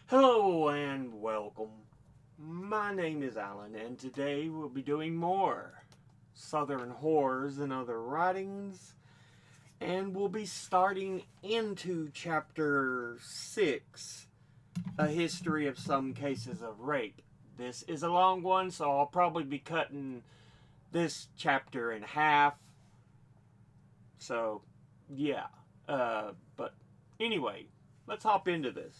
Hello and welcome. My name is Alan, and today we'll be doing more Southern horrors and other writings, and we'll be starting into chapter 6, A History of Some Cases of Rape. This is a long one, so I'll probably be cutting this chapter in half. So, yeah. But anyway, let's hop into this.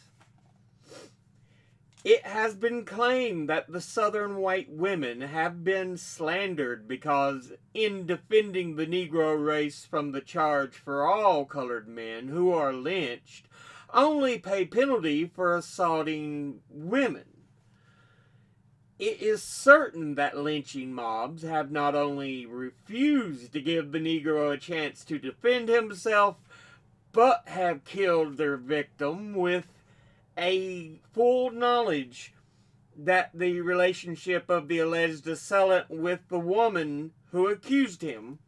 It has been claimed that the Southern white women have been slandered because, in defending the Negro race from the charge for all colored men who are lynched, only pay penalty for assaulting women. It is certain that lynching mobs have not only refused to give the Negro a chance to defend himself, but have killed their victim with a full knowledge that the relationship of the alleged assailant with the woman who accused him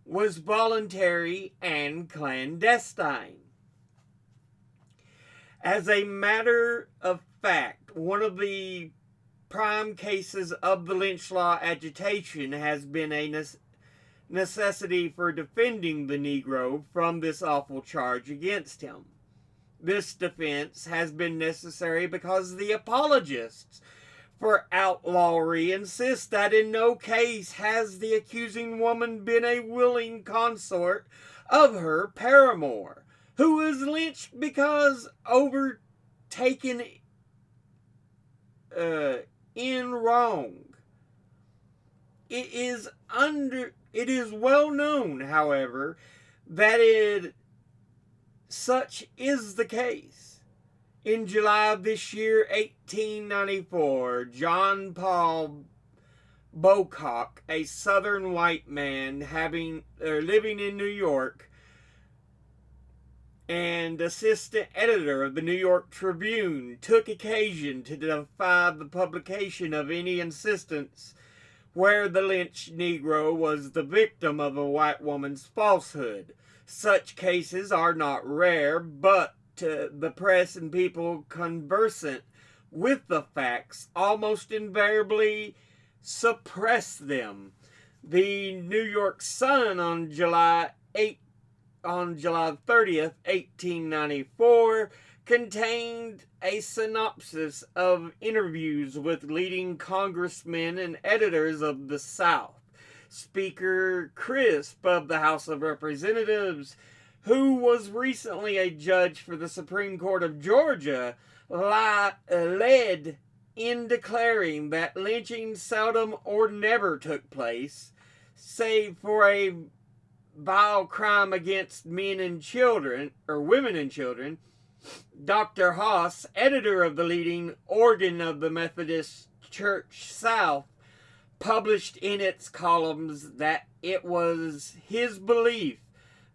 was voluntary and clandestine. As a matter of fact, one of the prime cases of the lynch law agitation has been a necessity for defending the Negro from this awful charge against him. This defense has been necessary because the apologists for outlawry insist that in no case has the accusing woman been a willing consort of her paramour, who was lynched because overtaken in wrong. It is well known, however, that such is the case. In July of this year, 1894, John Paul Bocock, a Southern white man living in New York and assistant editor of the New York Tribune, took occasion to defy the publication of any insistence where the lynched Negro was the victim of a white woman's falsehood. Such cases are not rare, but the press and people conversant with the facts almost invariably suppress them. The New York Sun on July 30th, 1894, contained a synopsis of interviews with leading congressmen and editors of the South. Speaker Crisp of the House of Representatives, who was recently a judge for the Supreme Court of Georgia, led in declaring that lynching seldom or never took place, save for a vile crime against men and children, or women and children. Dr. Haas, editor of the leading organ of the Methodist Church South, published in its columns that it was his belief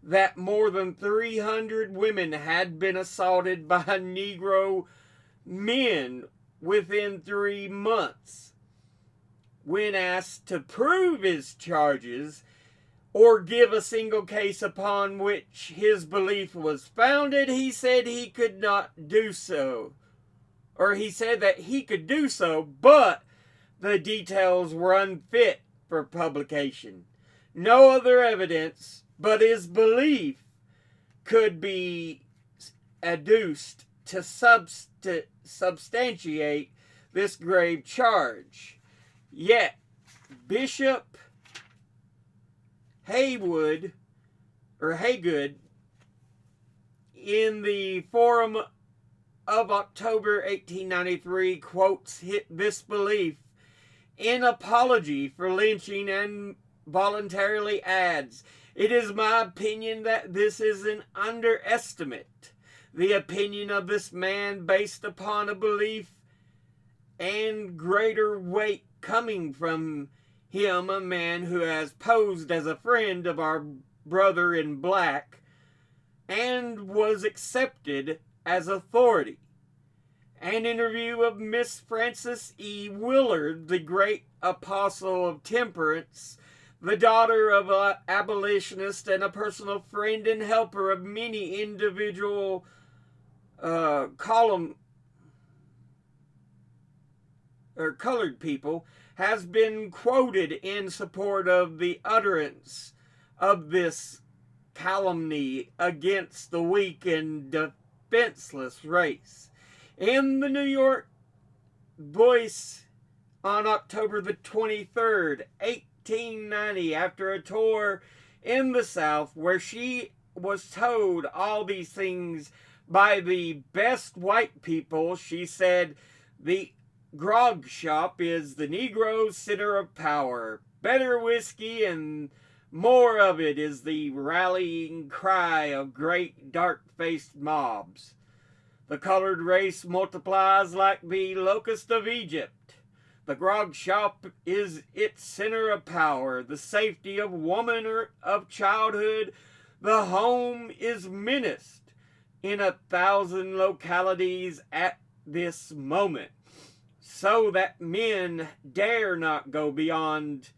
that more than 300 women had been assaulted by Negro men within 3 months. When asked to prove his charges or give a single case upon which his belief was founded, he said he could not do so. Or he said that he could do so, but the details were unfit for publication. No other evidence but his belief could be adduced to substantiate this grave charge. Yet, Bishop Haygood, in the Forum of October 1893, quotes this belief in apology for lynching and voluntarily adds, "It is my opinion that this is an underestimate. The opinion of this man based upon a belief and greater weight coming from him, a man who has posed as a friend of our brother in black and was accepted as authority. An interview of Miss Frances E. Willard, the great apostle of temperance, the daughter of an abolitionist and a personal friend and helper of many individual or colored people has been quoted in support of the utterance of this calumny against the weak and defenseless race. In the New York Voice on October the 23rd, 1890, after a tour in the South where she was told all these things by the best white people, she said, "The grog shop is the Negro's center of power. Better whiskey and more of it is the rallying cry of great dark-faced mobs. The colored race multiplies like the locust of Egypt. The grog shop is its center of power. The safety of woman or of childhood, the home is menaced in 1,000 localities at this moment, so that men dare not go beyond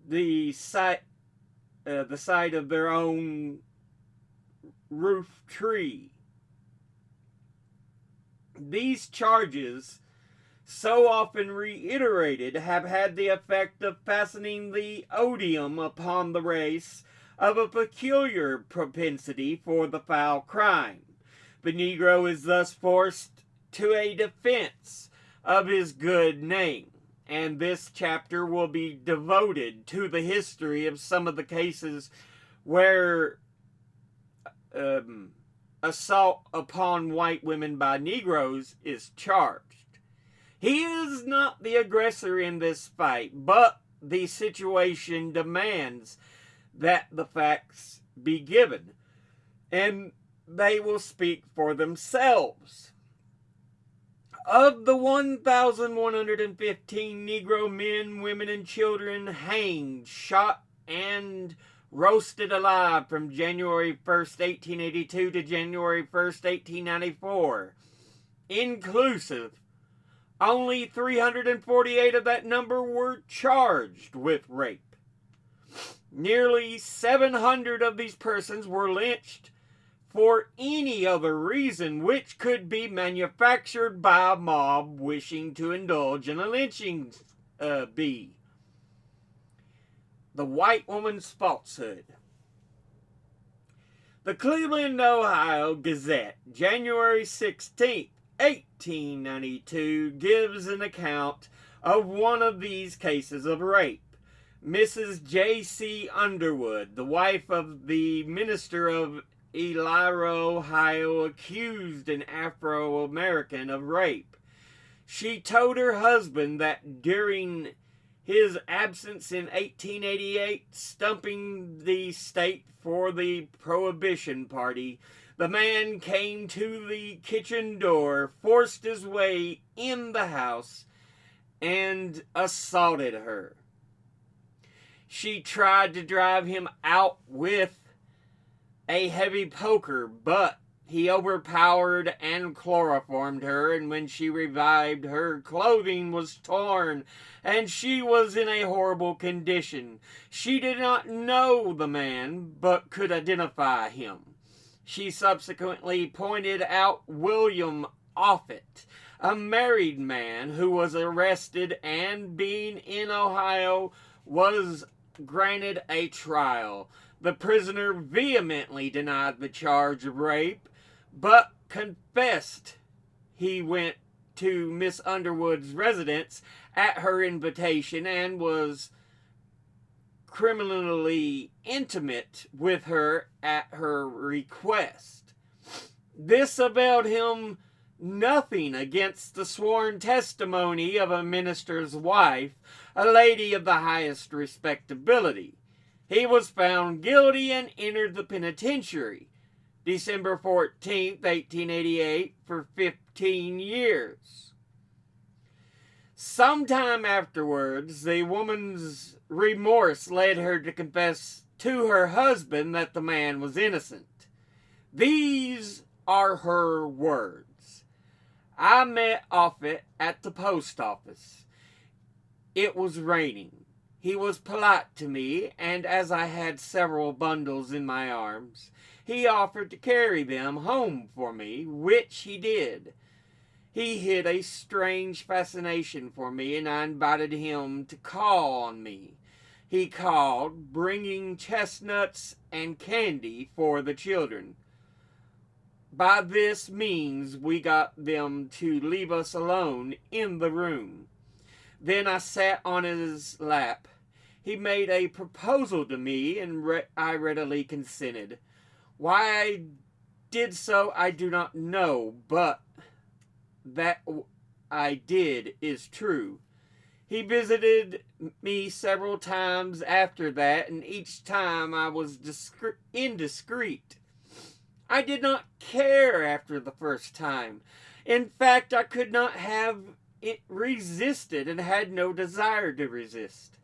the sight of their own roof tree." These charges, so often reiterated, have had the effect of fastening the odium upon the race of a peculiar propensity for the foul crime. The Negro is thus forced to a defense of his good name, and this chapter will be devoted to the history of some of the cases where assault upon white women by Negroes is charged. He is not the aggressor in this fight, but the situation demands that the facts be given, and they will speak for themselves. Of the 1,115 Negro men, women, and children hanged, shot, and roasted alive from January 1st, 1882 to January 1st, 1894, inclusive, only 348 of that number were charged with rape. Nearly 700 of these persons were lynched for any other reason which could be manufactured by a mob wishing to indulge in a lynching bee. The white woman's falsehood. The Cleveland, Ohio Gazette, January 16th, 1892, gives an account of one of these cases of rape. Mrs. J.C. Underwood, the wife of the minister of Elyria, Ohio, accused an Afro-American of rape. She told her husband that during his absence in 1888, stumping the state for the Prohibition Party, the man came to the kitchen door, forced his way in the house, and assaulted her. She tried to drive him out with a heavy poker, but he overpowered and chloroformed her, and when she revived, her clothing was torn, and she was in a horrible condition. She did not know the man, but could identify him. She subsequently pointed out William Offutt, a married man who was arrested and, being in Ohio, was granted a trial. The prisoner vehemently denied the charge of rape, but confessed he went to Miss Underwood's residence at her invitation and was criminally intimate with her at her request. This availed him nothing against the sworn testimony of a minister's wife, a lady of the highest respectability. He was found guilty and entered the penitentiary December 14th, 1888, for 15 years. Sometime afterwards, the woman's remorse led her to confess to her husband that the man was innocent. These are her words. "I met Offutt at the post office. It was raining. He was polite to me, and as I had several bundles in my arms, he offered to carry them home for me, which he did. He hid a strange fascination for me, and I invited him to call on me. He called, bringing chestnuts and candy for the children. By this means, we got them to leave us alone in the room. Then I sat on his lap. He made a proposal to me, and I readily consented. Why I did so, I do not know, but that I did is true. He visited me several times after that, and each time I was indiscreet. I did not care after the first time. In fact, I could not have it resisted and had no desire to resist.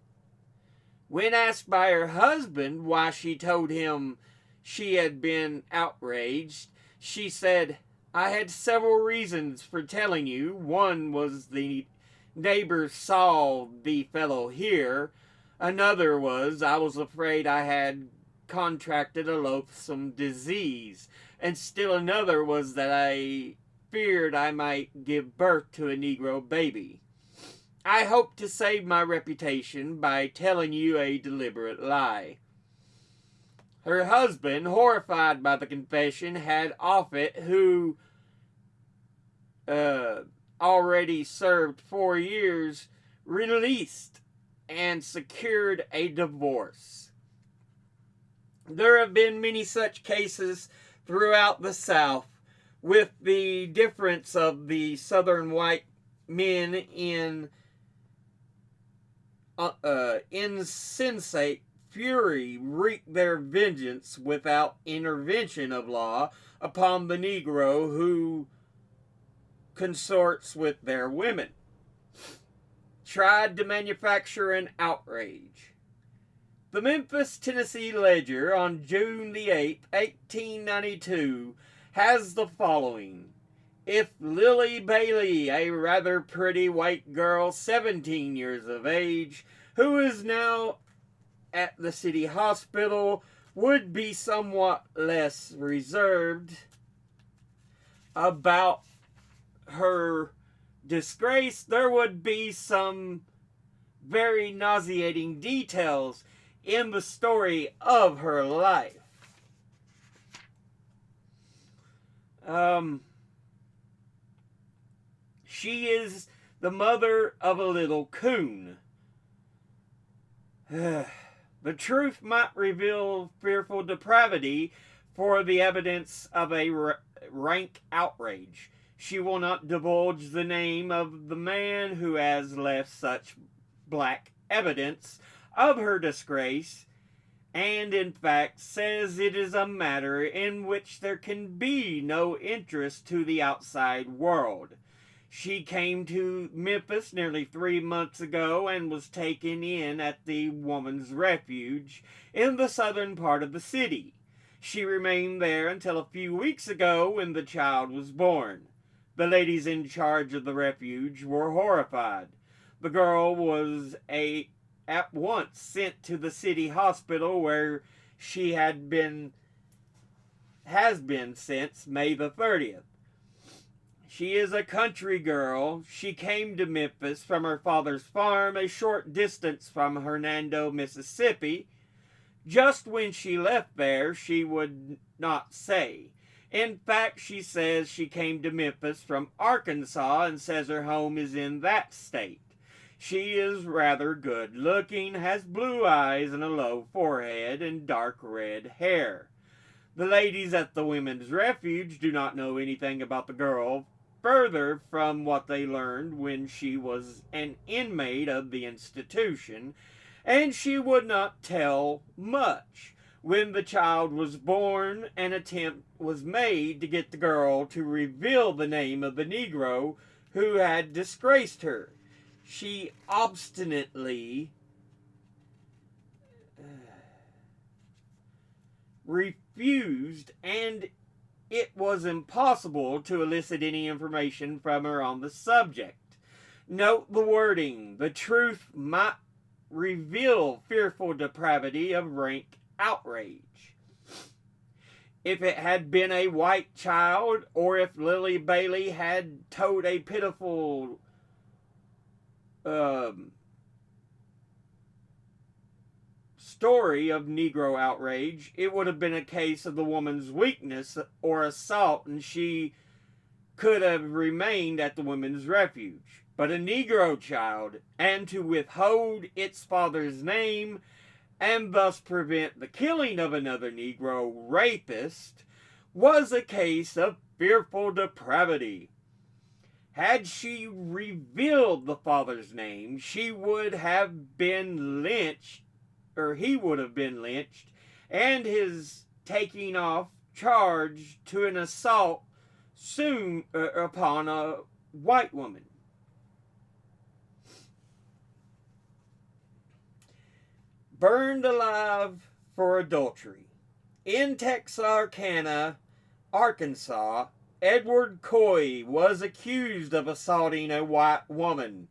When asked by her husband why she told him she had been outraged, she said, I had several reasons for telling you. One was the neighbors saw the fellow here. Another was I was afraid I had contracted a loathsome disease. And still another was that I feared I might give birth to a Negro baby. I hope to save my reputation by telling you a deliberate lie. Her husband, horrified by the confession, had Offit, who already served 4 years, released and secured a divorce. There have been many such cases throughout the South, with the difference of the Southern white men in insensate fury wreak their vengeance without intervention of law upon the Negro who consorts with their women. Tried to manufacture an outrage. The Memphis, Tennessee Ledger on June the 8th, 1892 has the following. If Lily Bailey, a rather pretty white girl, 17 years of age, who is now at the city hospital, would be somewhat less reserved about her disgrace, there would be some very nauseating details in the story of her life. She is the mother of a little coon. The truth might reveal fearful depravity for the evidence of a rank outrage. She will not divulge the name of the man who has left such black evidence of her disgrace, and in fact says it is a matter in which there can be no interest to the outside world. She came to Memphis nearly 3 months ago and was taken in at the Woman's Refuge in the southern part of the city. She remained there until a few weeks ago when the child was born. The ladies in charge of the refuge were horrified. The girl was at once sent to the city hospital where she has been since May the 30th. She is a country girl. She came to Memphis from her father's farm a short distance from Hernando, Mississippi. Just when she left there, she would not say. In fact, she says she came to Memphis from Arkansas and says her home is in that state. She is rather good looking, has blue eyes and a low forehead and dark red hair. The ladies at the Women's Refuge do not know anything about the girl further from what they learned when she was an inmate of the institution, and she would not tell much. When the child was born, an attempt was made to get the girl to reveal the name of the Negro who had disgraced her. She obstinately refused, and it was impossible to elicit any information from her on the subject. Note the wording. The truth might reveal fearful depravity of rank outrage. if it had been a white child, or if Lily Bailey had told a pitiful story of Negro outrage, it would have been a case of the woman's weakness or assault, and she could have remained at the women's refuge. But a Negro child, and to withhold its father's name, and thus prevent the killing of another Negro rapist, was a case of fearful depravity. Had she revealed the father's name, she would have been lynched, or he would have been lynched, and his taking off charge to an assault soon upon a white woman. Burned alive for adultery. In Texarkana, Arkansas, Edward Coy was accused of assaulting a white woman.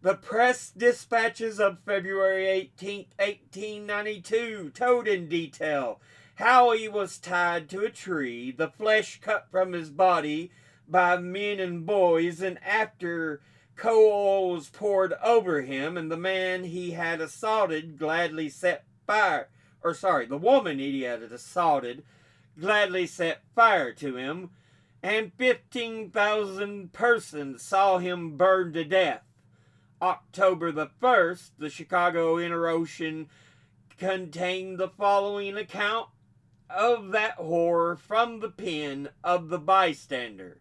The press dispatches of February 18, 1892 told in detail how he was tied to a tree, the flesh cut from his body by men and boys, and after coal was poured over him, and the man he had assaulted gladly set fire, the woman he had assaulted gladly set fire to him, and 15,000 persons saw him burned to death. October the 1st, the Chicago Inter-Ocean contained the following account of that horror from the pen of the bystander,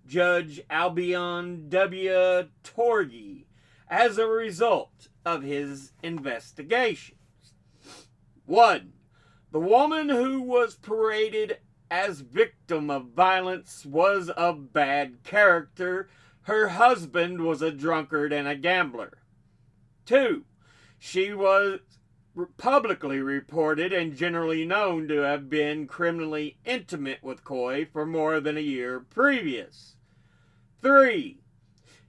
Judge Albion W. Torgey, as a result of his investigations. 1. The woman who was paraded as victim of violence was of bad character. Her husband was a drunkard and a gambler. 2. She was publicly reported and generally known to have been criminally intimate with Coy for more than a year previous. 3.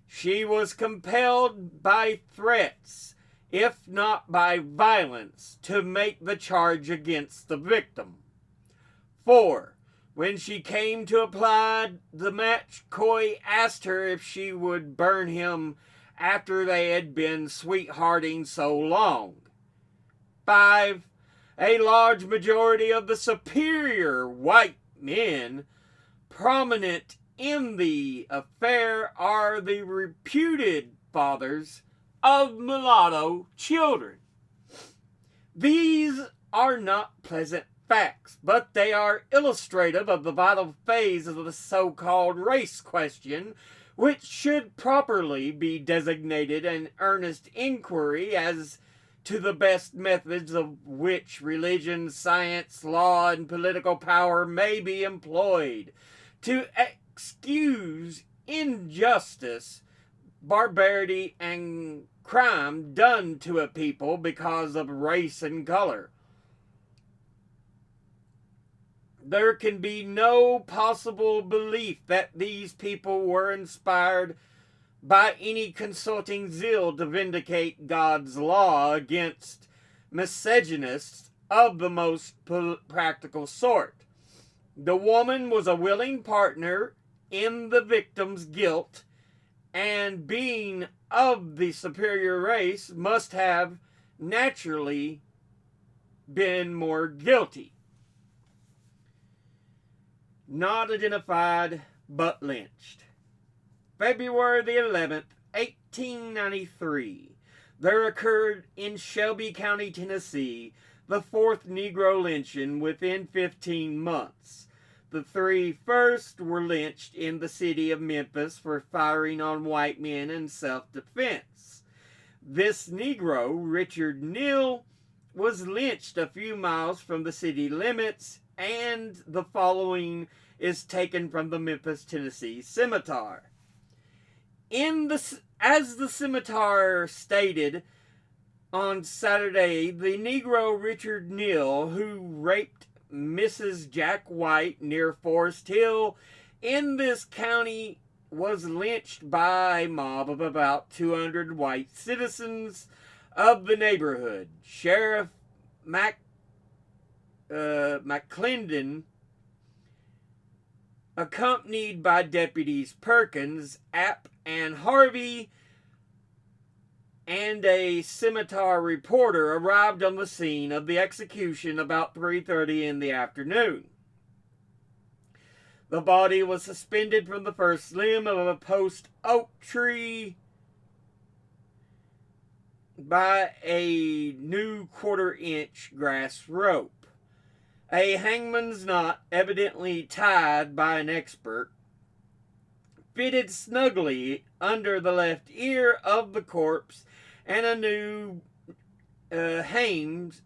She was compelled by threats, if not by violence, to make the charge against the victim. 4. When she came to apply the match, Coy asked her if she would burn him after they had been sweethearting so long. 5. A large majority of the superior white men prominent in the affair are the reputed fathers of mulatto children. These are not pleasant facts, but they are illustrative of the vital phase of the so-called race question, which should properly be designated an earnest inquiry as to the best methods of which religion, science, law, and political power may be employed to excuse injustice, barbarity, and crime done to a people because of race and color. There can be no possible belief that these people were inspired by any consulting zeal to vindicate God's law against misogynists of the most practical sort. The woman was a willing partner in the victim's guilt, and being of the superior race must have naturally been more guilty. Not identified, but lynched. February the 11th, 1893, there occurred in Shelby County, Tennessee, the fourth Negro lynching within 15 months. The 3 first were lynched in the city of Memphis for firing on white men in self-defense. This Negro, Richard Neal, was lynched a few miles from the city limits, and the following is taken from the Memphis, Tennessee Scimitar. As the Scimitar stated on Saturday, the Negro Richard Neal, who raped Mrs. Jack White near Forest Hill in this county, was lynched by a mob of about 200 white citizens of the neighborhood. Sheriff McClendon accompanied by deputies Perkins, App, and Harvey, and a scimitar reporter, arrived on the scene of the execution about 3:30 in the afternoon. The body was suspended from the first limb of a post oak tree by a new 1/4-inch grass rope. A hangman's knot, evidently tied by an expert, fitted snugly under the left ear of the corpse, and a new Hames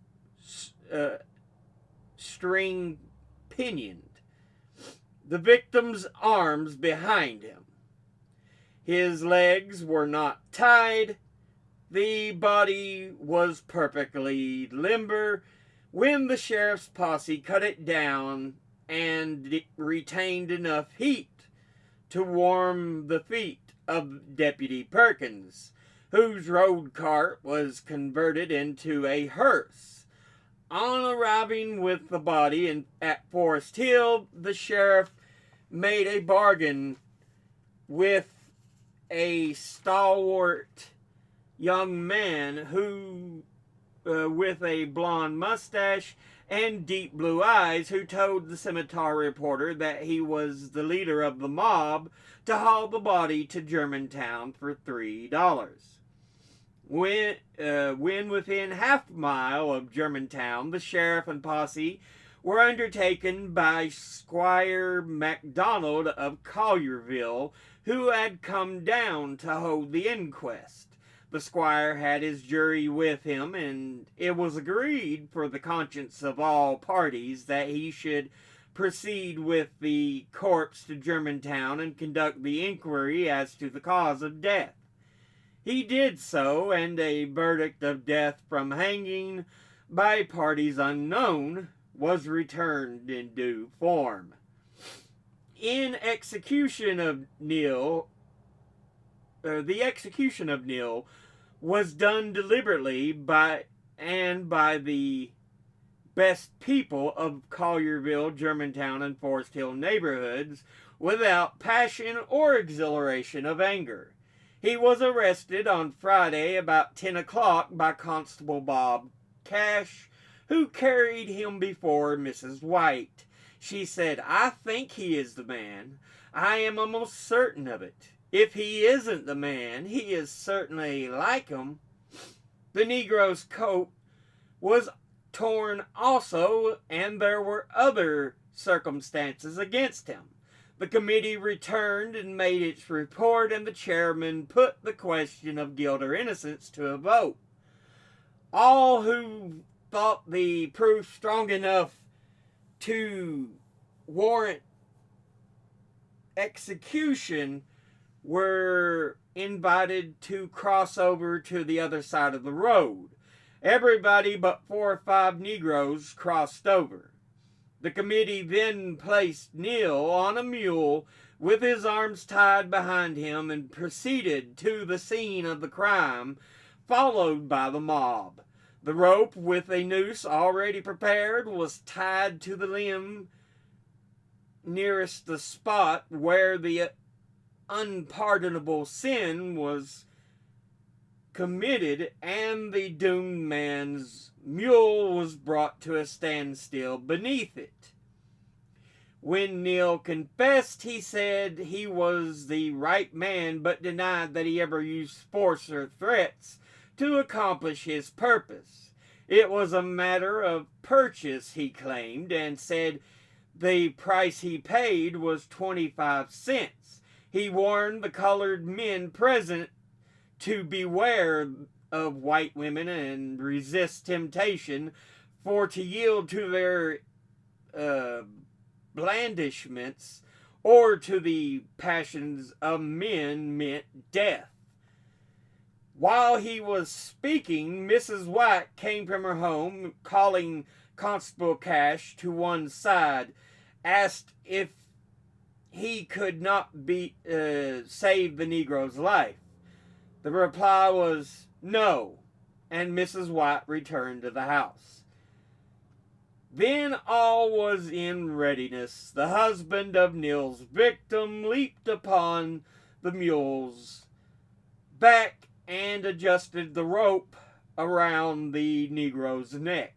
string pinioned the victim's arms behind him. His legs were not tied. The body was perfectly limber when the sheriff's posse cut it down and retained enough heat to warm the feet of Deputy Perkins, whose road cart was converted into a hearse. On arriving with the body at Forest Hill, the sheriff made a bargain with a stalwart young man who, with a blonde mustache and deep blue eyes, who told the scimitar reporter that he was the leader of the mob, to haul the body to Germantown for $3. When within half a mile of Germantown, the sheriff and posse were undertaken by Squire MacDonald of Collierville, who had come down to hold the inquest. The squire had his jury with him, and it was agreed for the conscience of all parties that he should proceed with the corpse to Germantown and conduct the inquiry as to the cause of death. He did so, and a verdict of death from hanging by parties unknown was returned in due form. The execution of Neil was done deliberately by the best people of Collierville, Germantown, and Forest Hill neighborhoods, without passion or exhilaration of anger. He was arrested on Friday about 10 o'clock by Constable Bob Cash, who carried him before Mrs. White. She said, "I think he is the man. I am almost certain of it. If he isn't the man, he is certainly like him." The Negro's coat was torn also, and there were other circumstances against him. The committee returned and made its report, and the chairman put the question of guilt or innocence to a vote. All who thought the proof strong enough to warrant execution were invited to cross over to the other side of the road. Everybody but 4 or 5 Negroes crossed over. The committee then placed Neil on a mule with his arms tied behind him and proceeded to the scene of the crime, followed by the mob. The rope, with a noose already prepared, was tied to the limb nearest the spot where the unpardonable sin was committed, and the doomed man's mule was brought to a standstill beneath it. When Neil confessed, he said he was the right man, but denied that he ever used force or threats to accomplish his purpose. It was a matter of purchase, he claimed, and said the price he paid was 25 cents. He warned the colored men present to beware of white women and resist temptation, for to yield to their blandishments or to the passions of men meant death. While he was speaking, Mrs. White came from her home, calling Constable Cash to one side, asked if he could not save the Negro's life. The reply was no, and Mrs. White returned to the house. Then all was in readiness. The husband of Neil's victim leaped upon the mule's back and adjusted the rope around the Negro's neck.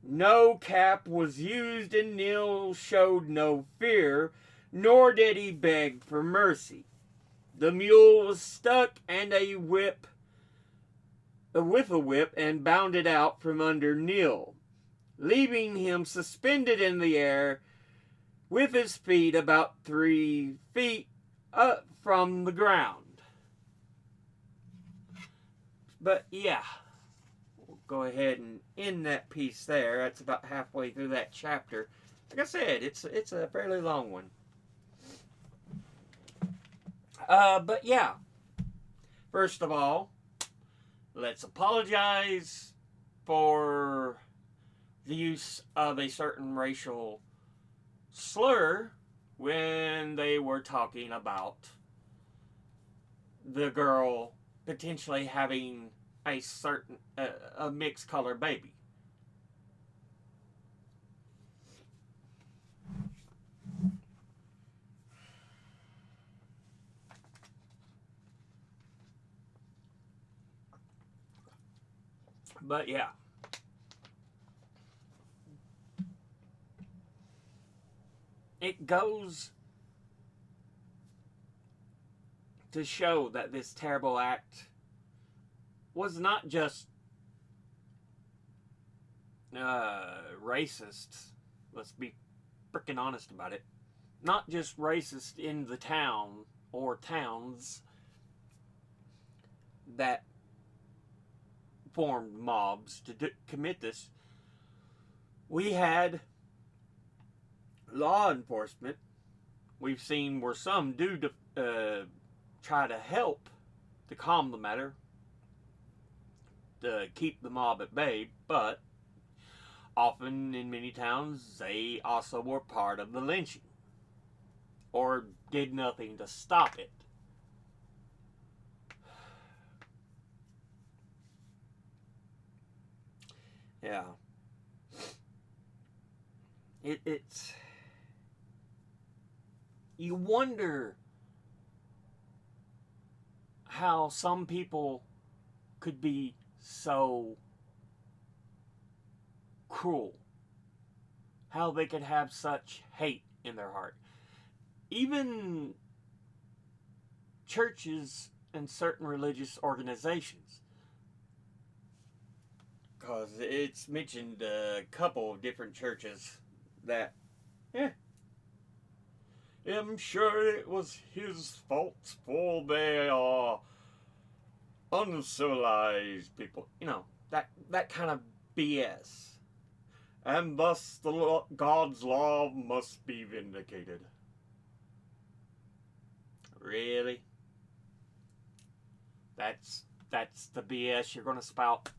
No cap was used, and Neil showed no fear, nor did he beg for mercy. The mule was stuck, and with a whip, and bounded out from under Neil, leaving him suspended in the air with his feet about 3 feet up from the ground. But yeah, we'll go ahead and end that piece there. That's about halfway through that chapter. Like I said, it's a fairly long one. But yeah, first of all, let's apologize for the use of a certain racial slur when they were talking about the girl potentially having a certain a mixed color baby. But yeah, it goes to show that this terrible act was not just racist. Let's be freaking honest about it. Not just racist in the town or towns that formed mobs to commit this. We had law enforcement. We've seen where some do try to help to calm the matter, to keep the mob at bay, but often in many towns they also were part of the lynching or did nothing to stop it. Yeah. It's you wonder how some people could be so cruel, how they could have such hate in their heart. Even churches and certain religious organizations, because it's mentioned a couple of different churches that, I'm sure it was his fault for they are uncivilized people. You know, that kind of BS. And thus God's law must be vindicated. Really? That's the BS you're gonna spout?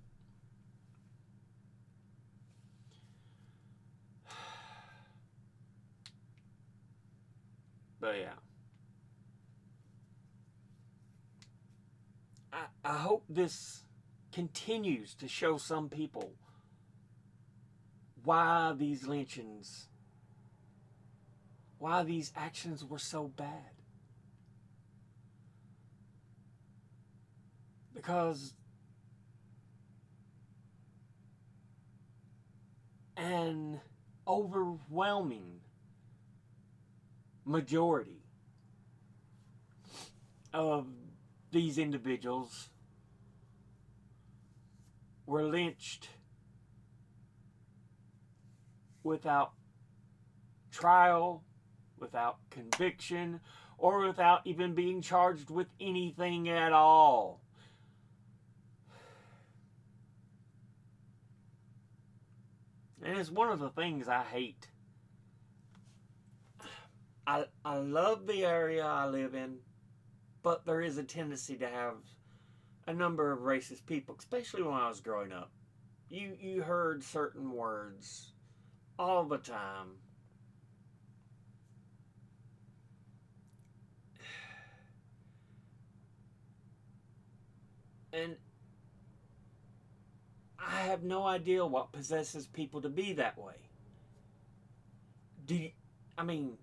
But yeah. I hope this continues to show some people why these lynchings, why these actions were so bad. Because an overwhelming majority of these individuals were lynched without trial, without conviction, or without even being charged with anything at all. And it's one of the things I hate. I love the area I live in, but there is a tendency to have a number of racist people, especially when I was growing up. You heard certain words all the time. And I have no idea what possesses people to be that way. I mean,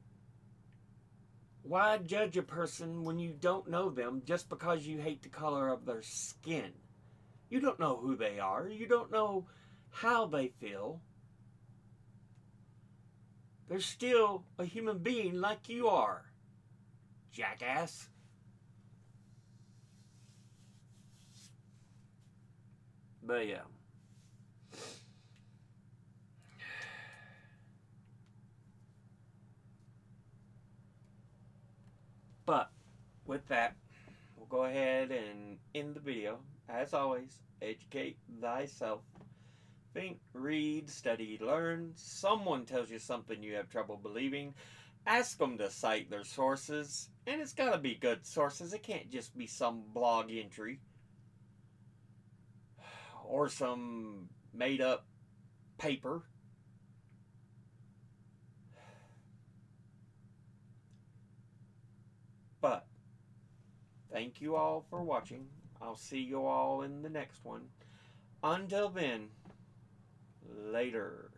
why judge a person when you don't know them just because you hate the color of their skin? You don't know who they are. You don't know how they feel. They're still a human being like you are, jackass. But yeah. But with that, we'll go ahead and end the video. As always, educate thyself. Think, read, study, learn. Someone tells you something you have trouble believing. Ask them to cite their sources. And it's got to be good sources. It can't just be some blog entry or some made up paper. But thank you all for watching. I'll see you all in the next one. Until then, later.